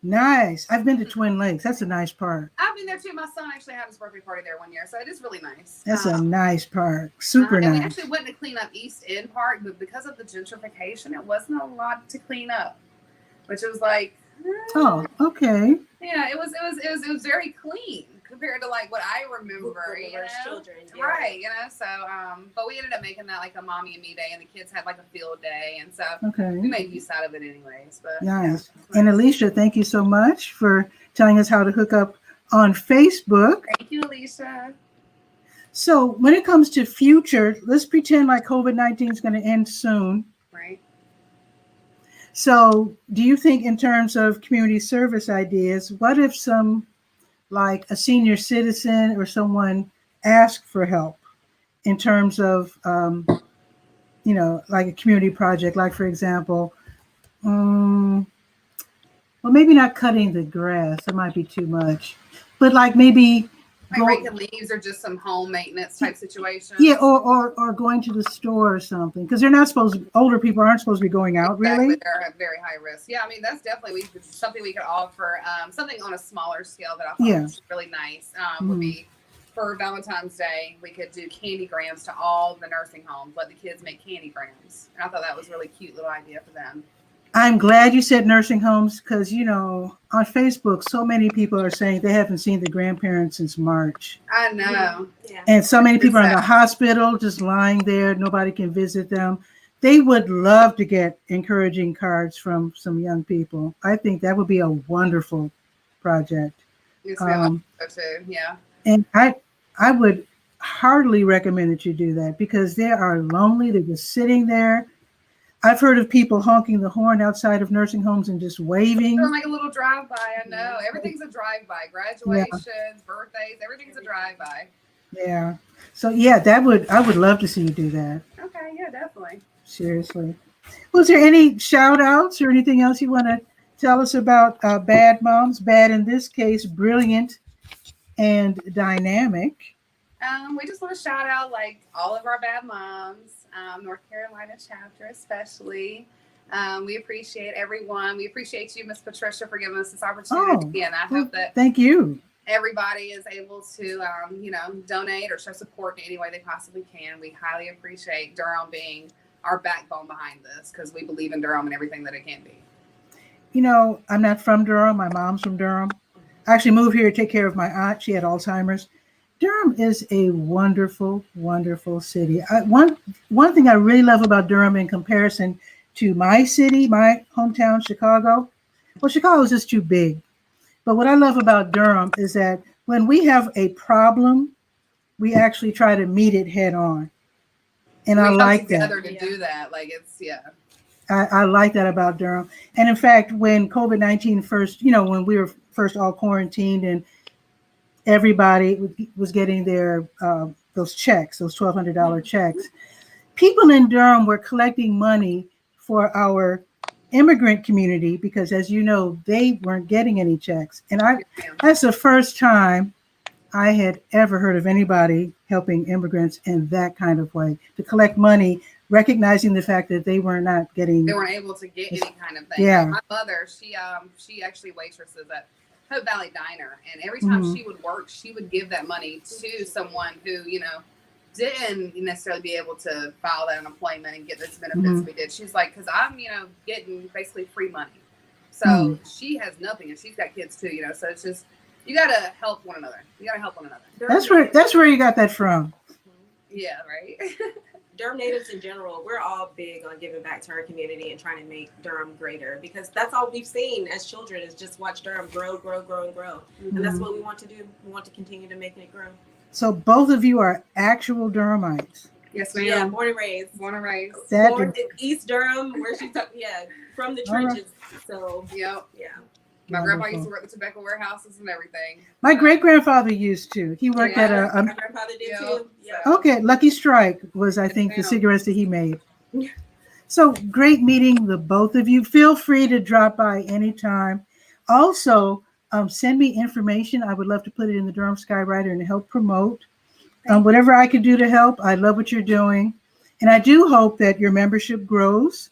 Nice. I've been to Twin Lakes. That's a nice park. I've been there too. My son actually had his birthday party there one year, so it is really nice. That's a nice park. Super and nice. we actually went to clean up East End Park, but because of the gentrification, it wasn't a lot to clean up, which was like, oh, okay. Yeah, it was very clean compared to what I remember, children, right? So but we ended up making that a mommy and me day, and the kids had a field day, and so Okay. we made use out of it anyways. But Nice. And Alicia, thank you so much for telling us how to hook up on Facebook. Thank you, Alicia. So when it comes to future, let's pretend like COVID-19 is going to end soon. Right. So do you think, in terms of community service ideas, what if a senior citizen or someone asked for help in terms of, a community project, for example, well, maybe not cutting the grass, that might be too much, but maybe Like raking leaves or just some home maintenance type situation. Yeah, or going to the store or something, because they're not supposed. Older people aren't supposed to be going out, exactly. really. They're at very high risk. Yeah, I mean that's definitely something we could offer. Something on a smaller scale that I thought was really nice would be for Valentine's Day. We could do candygrams to all the nursing homes. Let the kids make candygrams, and I thought that was a really cute little idea for them. I'm glad you said nursing homes, because, you know, on Facebook, so many people are saying they haven't seen the grandparents since March. I know. Yeah. And so many people are in the hospital just lying there. Nobody can visit them. They would love to get encouraging cards from some young people. I think that would be a wonderful project. Yes, so too. Yeah. And I would heartily recommend that you do that, because they are lonely. They're just sitting there. I've heard of people honking the horn outside of nursing homes and just waving. Doing like a little drive-by. I know. Everything's a drive-by. Graduations, birthdays, everything's a drive-by. Yeah. So yeah, I would love to see you do that. Okay, yeah, definitely. Seriously. Was there any shout outs or anything else you want to tell us about bad moms? Bad in this case, brilliant and dynamic. We just want to shout out like all of our bad moms, North Carolina chapter especially. We appreciate everyone. We appreciate you, Miss Patricia, for giving us this opportunity. And I hope that thank you. Everybody is able to, donate or show support in any way they possibly can. We highly appreciate Durham being our backbone behind this, because we believe in Durham and everything that it can be. You know, I'm not from Durham. My mom's from Durham. I actually moved here to take care of my aunt. She had Alzheimer's. Durham is a wonderful, wonderful city. One thing I really love about Durham in comparison to my city, my hometown, Chicago. Well, Chicago is just too big. But what I love about Durham is that when we have a problem, we actually try to meet it head on. And I like that. Together to do that. Like I like that about Durham. And in fact, when COVID-19 first, when we were first all quarantined and everybody was getting their those checks, those $1,200 checks, people in Durham were collecting money for our immigrant community, because as you know, they weren't getting any checks. And that's the first time I had ever heard of anybody helping immigrants in that kind of way, to collect money, recognizing the fact that they weren't able to get any kind of thing. Yeah. Like my mother, she actually waitresses at Hope Valley Diner, and every time she would work, she would give that money to someone who, didn't necessarily be able to file that unemployment and get this benefits we did. She's like, because I'm, getting basically free money. So she has nothing, and she's got kids too, so it's just, you got to help one another. That's where you got that from. Yeah, right. Durham natives in general, we're all big on giving back to our community and trying to make Durham greater, because that's all we've seen as children, is just watch Durham grow, grow, grow, and grow. And that's what we want to do. We want to continue to make it grow. So both of you are actual Durhamites. Yes, ma'am. Yeah, born and raised. Born in East Durham, where she's from the trenches. Right. So yeah. My Wonderful. grandpa used to work the tobacco warehouses and everything. My great-grandfather used to. He worked at a... My grandfather did too. Yeah. Okay, Lucky Strike was, I think, the cigarettes that he made. So great meeting the both of you. Feel free to drop by anytime. Also, send me information. I would love to put it in the Durham Skywriter and help promote. Whatever I could do to help. I love what you're doing. And I do hope that your membership grows.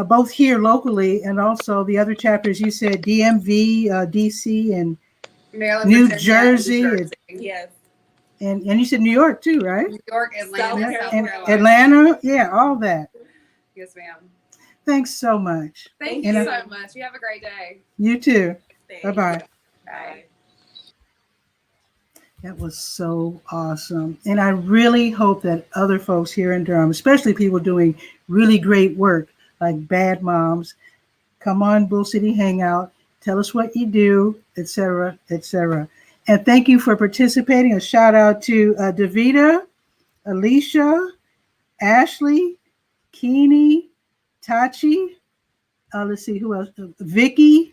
Both here locally and also the other chapters you said, DMV, DC, and Maryland, New Jersey. Yes. And you said New York too, right? New York, Atlanta, South Carolina. Atlanta, yeah, all that. Yes, ma'am. Thanks so much. Thank you so much. You have a great day. You too. Thanks. Bye-bye. Bye. That was so awesome. And I really hope that other folks here in Durham, especially people doing really great work, like Bad Moms, come on Bull City Hangout, tell us what you do, etc., etc. And thank you for participating. A shout out to Davida, Alicia, Ashley, Keeney, Tachi, let's see who else, Vicky,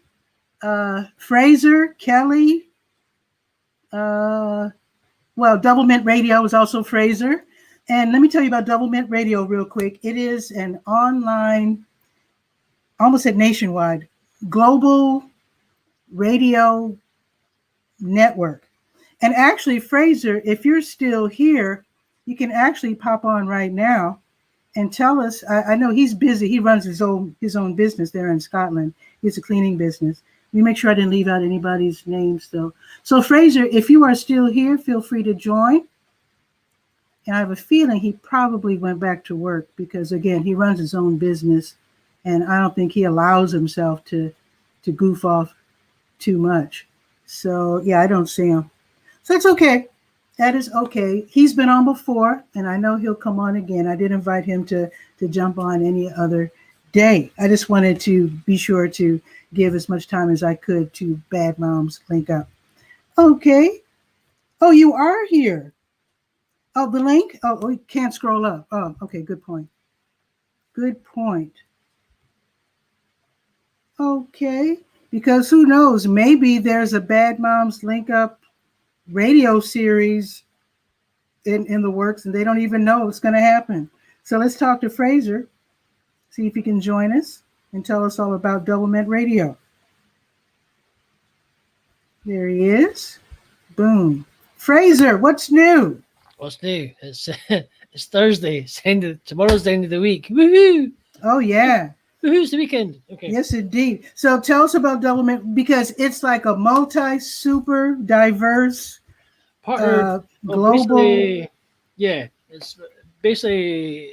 Fraser, Kelly, Double Mint Radio is also Fraser. And let me tell you about Double Mint Radio real quick. It is an online, almost at nationwide, global radio network. And actually, Fraser, if you're still here, you can actually pop on right now and tell us. I know he's busy. He runs his own business there in Scotland. It's a cleaning business. Let me make sure I didn't leave out anybody's names though. So Fraser, if you are still here, feel free to join. And I have a feeling he probably went back to work because, again, he runs his own business, and I don't think he allows himself to goof off too much. So yeah, I don't see him. So it's okay. That is okay. He's been on before, and I know he'll come on again. I did invite him to jump on any other day. I just wanted to be sure to give as much time as I could to Bad Moms Link Up. Okay. Oh, you are here. Oh, the link? Oh, we can't scroll up. Oh, okay. Good point. Good point. Okay. Because who knows? Maybe there's a Bad Moms Link Up radio series in the works, and they don't even know it's going to happen. So let's talk to Fraser, see if he can join us and tell us all about Doublemint Radio. There he is. Boom. Fraser, what's new? What's new? It's Thursday. Tomorrow's the end of the week. Woohoo! Oh, yeah. Woohoo's the weekend. Okay. Yes, indeed. So tell us about Doublemint, because it's like a super diverse, global. It's basically,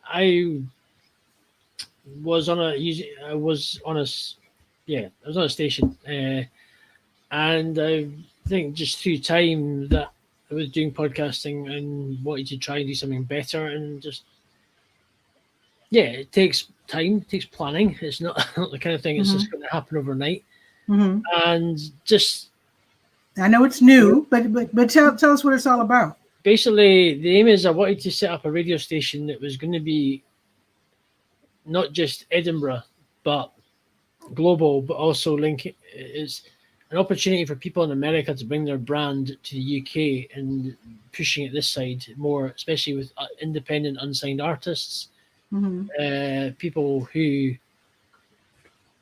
I was on a station, and I think just through time that I was doing podcasting and wanted to try and do something better, and just it takes time, it takes planning. It's not the kind of thing that's just going to happen overnight. And just, I know it's new, but tell us what it's all about. Basically, the aim is I wanted to set up a radio station that was going to be not just Edinburgh, but global, but also is an opportunity for people in America to bring their brand to the UK and pushing it this side more, especially with independent, unsigned artists, people who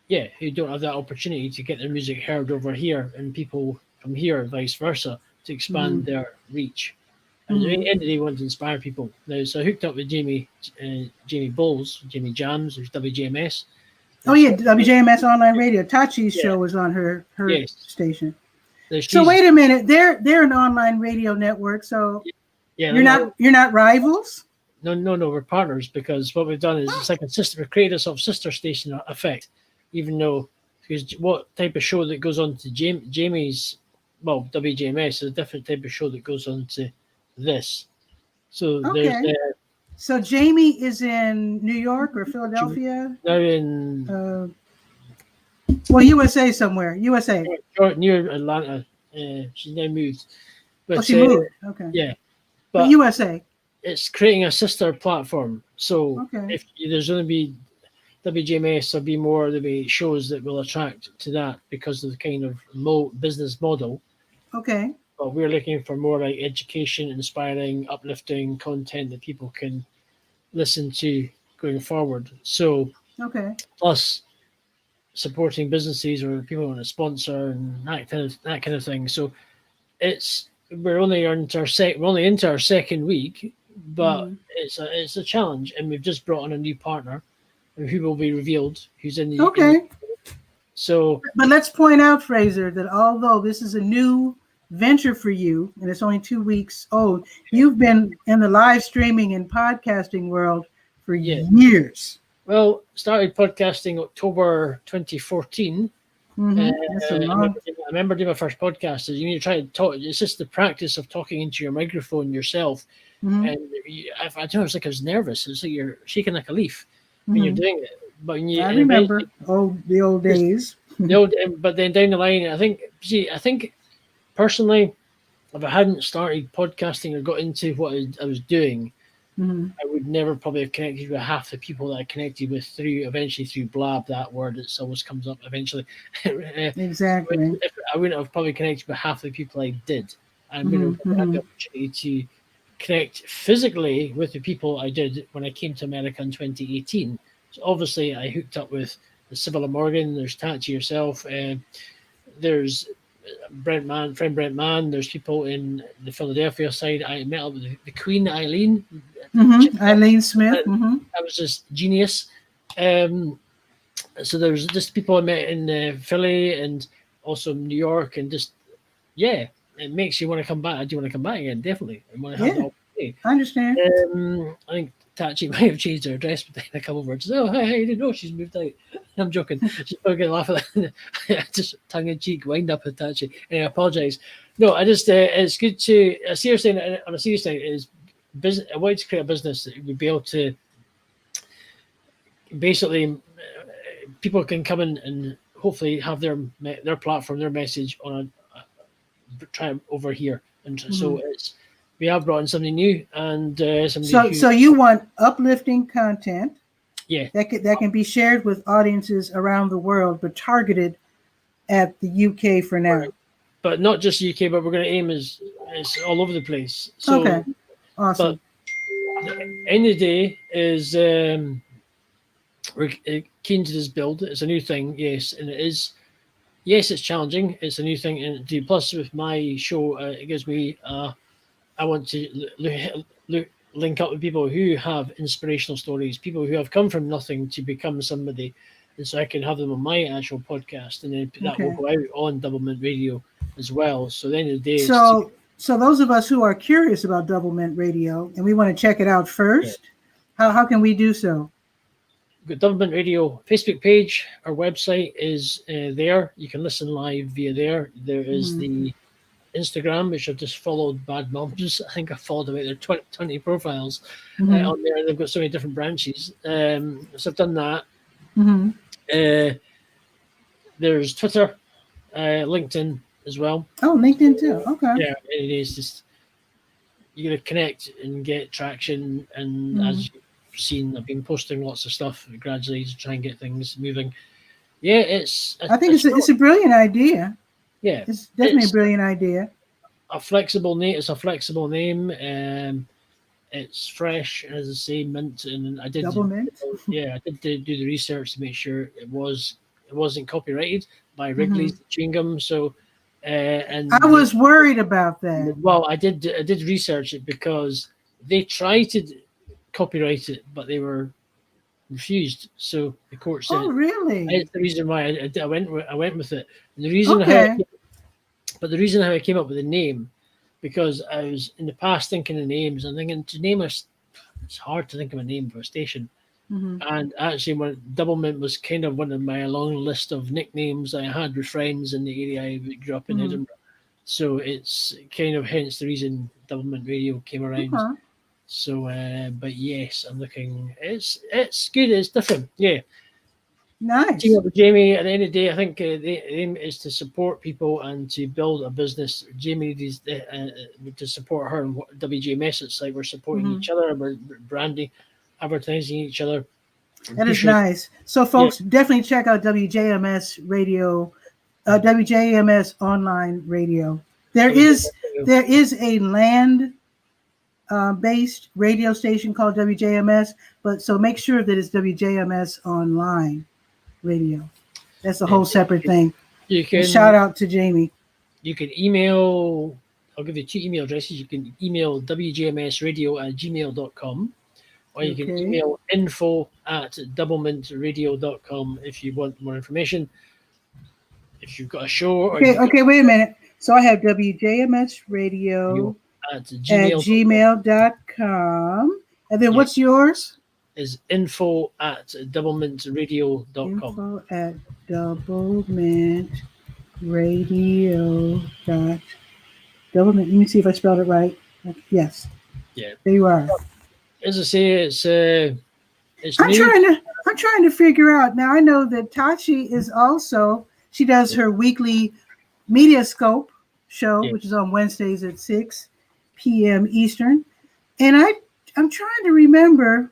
don't have that opportunity to get their music heard over here, and people from here, vice versa, to expand their reach. And at the end of the day, we want to inspire people. Now, so I hooked up with Jamie Bowles, Jamie Jams, who's WJMS. Oh yeah, WJMS Online Radio. Tachi's show was on her station. So wait a minute, they're an online radio network. So you're not rivals? No, we're partners, because what we've done is it's like we've created a sort of sister station effect. Even though, because what type of show that goes on to Jamie's, WJMS is a different type of show that goes on to this. So there's. So Jamie is in New York or Philadelphia? No, in USA somewhere. USA. Near Atlanta. She's now moved. But, she moved. Okay. Yeah. But USA. It's creating a sister platform. So if there's going to be WJMS, there'll be shows that will attract to that because of the kind of business model. Okay. But we're looking for more like education, inspiring, uplifting content that people can listen to going forward. So, plus supporting businesses or people want to sponsor and that kind of thing. So, we're only into our second week, but it's a challenge, and we've just brought on a new partner, who will be revealed, who's in the So, but let's point out, Fraser, that although this is a new venture for you, and it's only 2 weeks old, you've been in the live streaming and podcasting world for years. Well, started podcasting October 2014. I remember doing my first podcast. You need to try to talk. It's just the practice of talking into your microphone yourself. And I don't know, it's like I was nervous. It's like you're shaking like a leaf when you're doing it. But I remember the old days. But then down the line, I think personally, if I hadn't started podcasting or got into what I was doing, I would never probably have connected with half the people that I connected with eventually through Blab, that word that always comes up eventually. Exactly. I wouldn't have probably connected with half the people I did. I wouldn't have had the opportunity to connect physically with the people I did when I came to America in 2018. So obviously I hooked up with Sibylla Morgan, there's Tachi yourself, there's Brent Mann. There's people in the Philadelphia side. I met up with the Queen, Eileen. Eileen Smith. That was just genius. So there's just people I met in Philly and also New York, and just it makes you want to come back. I do want to come back again, definitely. I want to have the opportunity. I understand. I think Tachi might have changed her address, but then I come over and say, "Oh, hey, I didn't know she's moved out." I'm joking. She's probably going to laugh at that. Just tongue in cheek, wind up with Tachi. And I apologize. No, I just it's good to on a serious thing is business. I wanted to create a business that would be able to basically people can come in and hopefully have their platform, their message on a try over here, and so we have brought in something new and somebody. So you want uplifting content, that can be shared with audiences around the world, but targeted at the UK for now. Right. But not just UK, but we're going to aim is all over the place. So, okay, awesome. But the end of the day is we're keen to this build. It's a new thing, yes, and it is. Yes, it's challenging. It's a new thing, and plus with my show, it gives me. I want to link up with people who have inspirational stories, people who have come from nothing to become somebody, and so I can have them on my actual podcast, and then that will go out on Double Mint Radio as well. So at the end of the day, so those of us who are curious about Double Mint Radio and we want to check it out first, how can we do so? Double Mint Radio Facebook page, our website is there. You can listen live via there. There is the Instagram, which I've just followed Bad Moms. I think I followed about their 20 profiles on there. They've got so many different branches. So I've done that. There's Twitter, LinkedIn as well. Oh, LinkedIn too. Okay. Yeah, it is just you got to connect and get traction. And as you've seen, I've been posting lots of stuff gradually to try and get things moving. Yeah, I think it's a brilliant idea. Yeah, it's definitely a brilliant idea. A flexible name. It's a flexible name. It's fresh, as I say, mint, and I did Double Mint. Yeah, I did do the research to make sure it wasn't copyrighted by Wrigley's chewing gum. So, and I was worried about that. Well, I did research it because they tried to copyright it, but they were refused. So the court said, "Oh, really?" It's the reason why I went with it. And the reason but the reason how I came up with the name, because I was in the past thinking of names and thinking to name it's hard to think of a name for a station. And actually, when Double Mint was kind of one of my long list of nicknames I had with friends in the area I grew up in Edinburgh. So it's kind of hence the reason Double Mint Radio came around. So, but yes, I'm looking. It's good. It's different. Yeah. Nice. Team up with Jamie. At the end of the day, I think the aim is to support people and to build a business. Jamie needs to support her and WJMS. It's like we're supporting each other. We're branding, advertising each other. That is nice. So, folks, definitely check out WJMS Radio, WJMS Online Radio. There is a land based radio station called WJMS, but so make sure that it's WJMS Online Radio. That's a whole separate thing. You can shout out to Jamie. You can email. I'll give you 2 email addresses. You can email wjmsradio@gmail.com, or you can email info@doublemintradio.com if you want more information. If you've got a show. Okay, wait a minute. So I have WJMS Radio at gmail.com. And then what's yours? Is info@doublemintradio.com. Info@doublemintradio.com. Let me see if I spelled it right. Yes. Yeah. There you are. As I say, it's I'm trying to figure out. Now I know that Tachi is also, she does her weekly Mediascope show, which is on Wednesdays at 6 p.m. Eastern. And I'm trying to remember,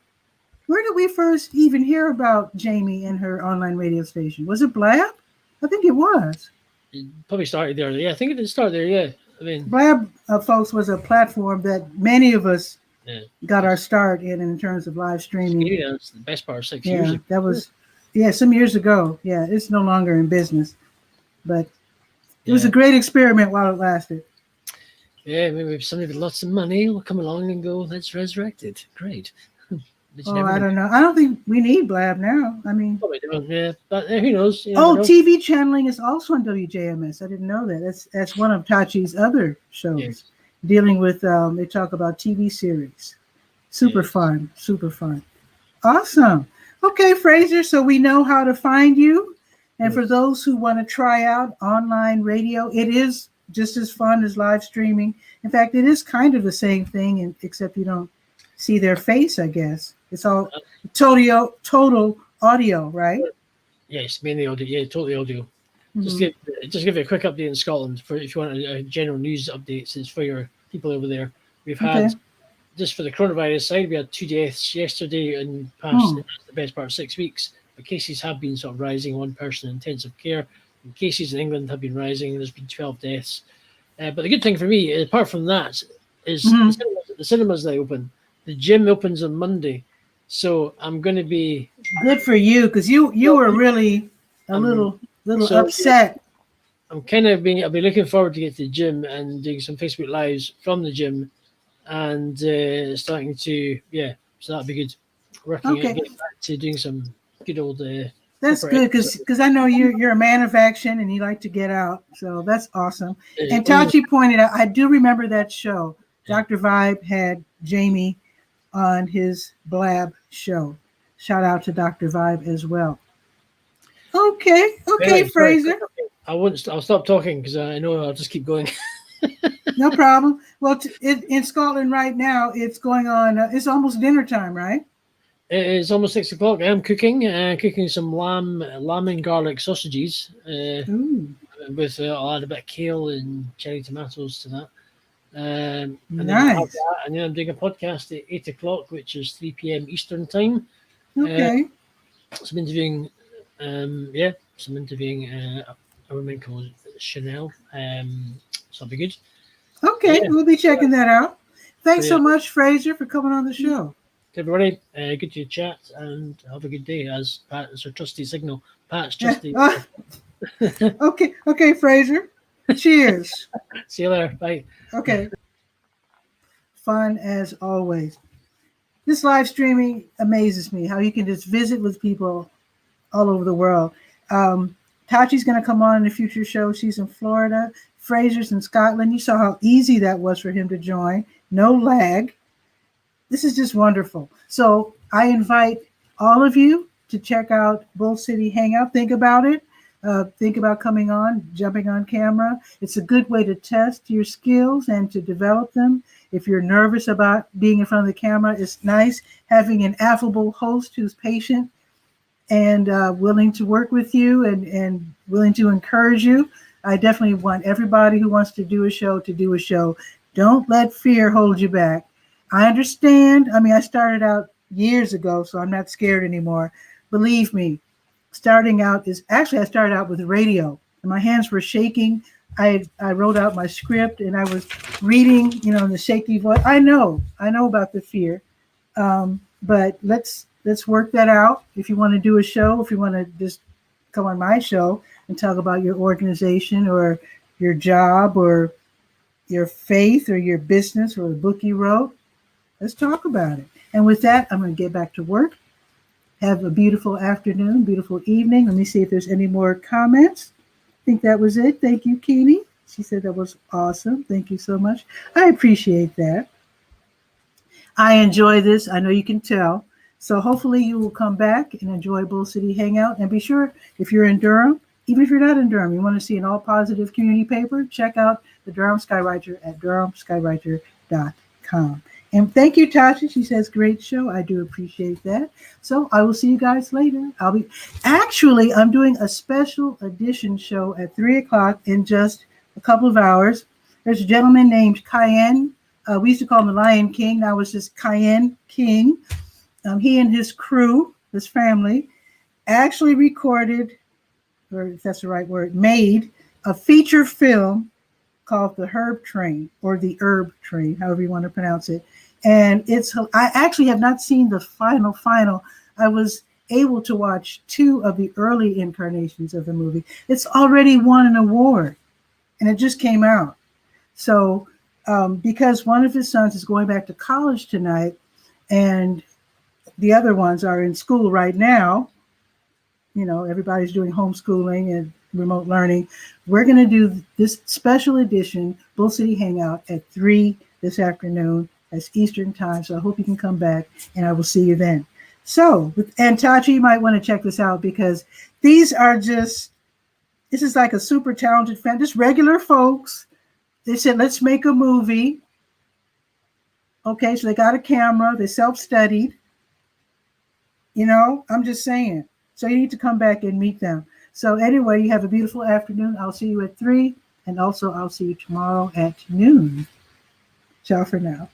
where did we first even hear about Jamie and her online radio station? Was it Blab? I think it was. It probably started there. Yeah, I think it did start there. Yeah, I mean, Blab, folks, was a platform that many of us got our start in terms of live streaming. Yeah, that's the best part. 6 years ago. That was some years ago. Yeah, it's no longer in business, but It was a great experiment while it lasted. Yeah, maybe if somebody with lots of money will come along and go, let's resurrect it. Great. I don't know. I don't think we need Blab now. I mean, probably don't, yeah, but who knows? TV channeling is also on WJMS. I didn't know that. That's one of Tachi's other shows, dealing with. They talk about TV series. Super fun. Awesome. Okay, Fraser. So we know how to find you, and for those who want to try out online radio, it is just as fun as live streaming. In fact, it is kind of the same thing, except you don't see their face, I guess. It's all total audio, right? Yes, mainly audio. Yeah, totally audio. Just give you a quick update in Scotland if you want a general news updates. It's for your people over there. We've had just for the coronavirus side, we had 2 deaths yesterday and past the best part of 6 weeks. The cases have been sort of rising. 1 person in intensive care. And cases in England have been rising. There's been 12 deaths. But the good thing for me, apart from that, is the cinemas they open. The gym opens on Monday. So I'm going to be good for you because you were really a little upset. I'm kind of I'll be looking forward to get to the gym and doing some Facebook Lives from the gym and starting to so that'll be good. Getting back to doing some good old. That's good because I know you're a man of action and you like to get out, so that's awesome. And Tachi pointed out, I do remember that show. Dr. Vibe had Jamie on his Blab show. Shout out to Dr. Vibe as well. Okay, Fraser. I'll stop talking because I know I'll just keep going. No problem. Well, in Scotland right now, it's going on. It's almost dinner time, right? It's almost 6 o'clock. I'm cooking some lamb and garlic sausages. With I'll add a bit of kale and cherry tomatoes to that. And nice. And then I'm doing a podcast at 8 o'clock, which is 3 p.m. Eastern time. Okay. Some interviewing, a woman called Chanel. So that'll be good. Okay, we'll be checking that out. Thanks so much, Fraser, for coming on the show. Everybody, good to chat and have a good day. As Pat is our trusty signal. Pat's trusty. Okay, Fraser. Cheers. See you later. Bye. Okay. Fun as always. This live streaming amazes me, how you can just visit with people all over the world. Tachi's going to come on in a future show. She's in Florida. Fraser's in Scotland. You saw how easy that was for him to join. No lag. This is just wonderful. So I invite all of you to check out Bull City Hangout. Think about it. Think about coming on, jumping on camera. It's a good way to test your skills and to develop them. If you're nervous about being in front of the camera, it's nice having an affable host who's patient and willing to work with you and willing to encourage you. I definitely want everybody who wants to do a show to do a show. Don't let fear hold you back. I understand. I mean, I started out years ago, so I'm not scared anymore. Believe me, starting out I started out with radio and my hands were shaking. I wrote out my script and I was reading, in the shaky voice. I know about the fear, but let's work that out. If you want to do a show, if you want to just come on my show and talk about your organization or your job or your faith or your business or the book you wrote, let's talk about it. And with that, I'm going to get back to work. Have a beautiful afternoon, beautiful evening. Let me see if there's any more comments. I think that was it. Thank you, Keenie. She said that was awesome. Thank you so much. I appreciate that. I enjoy this. I know you can tell. So hopefully you will come back and enjoy Bull City Hangout. And be sure, if you're in Durham, even if you're not in Durham, you want to see an all-positive community paper, check out the Durham Skywriter at durhamskywriter.com. And thank you, Tasha. She says, great show. I do appreciate that. So I will see you guys later. I'm doing a special edition show at 3 o'clock in just a couple of hours. There's a gentleman named Cayenne. We used to call him the Lion King. Now it's just Cayenne King. He and his crew, his family, actually recorded, or if that's the right word, made a feature film called The Herb Train, or The Herb Train, however you want to pronounce it. And I actually have not seen the final. I was able to watch 2 of the early incarnations of the movie. It's already won an award. and it just came out. So because one of his sons is going back to college tonight, and the other ones are in school right now, you know, everybody's doing homeschooling and remote learning. We're going to do this special edition Bull City Hangout at 3 this afternoon. That's Eastern time. So I hope you can come back, and I will see you then. So, and Tachi, you might want to check this out, because these are just, this is like a super talented fan, just regular folks. They said, let's make a movie. Okay, so they got a camera, they self-studied. You know, I'm just saying. So you need to come back and meet them. So anyway, you have a beautiful afternoon. I'll see you at 3, and also I'll see you tomorrow at noon. Ciao for now.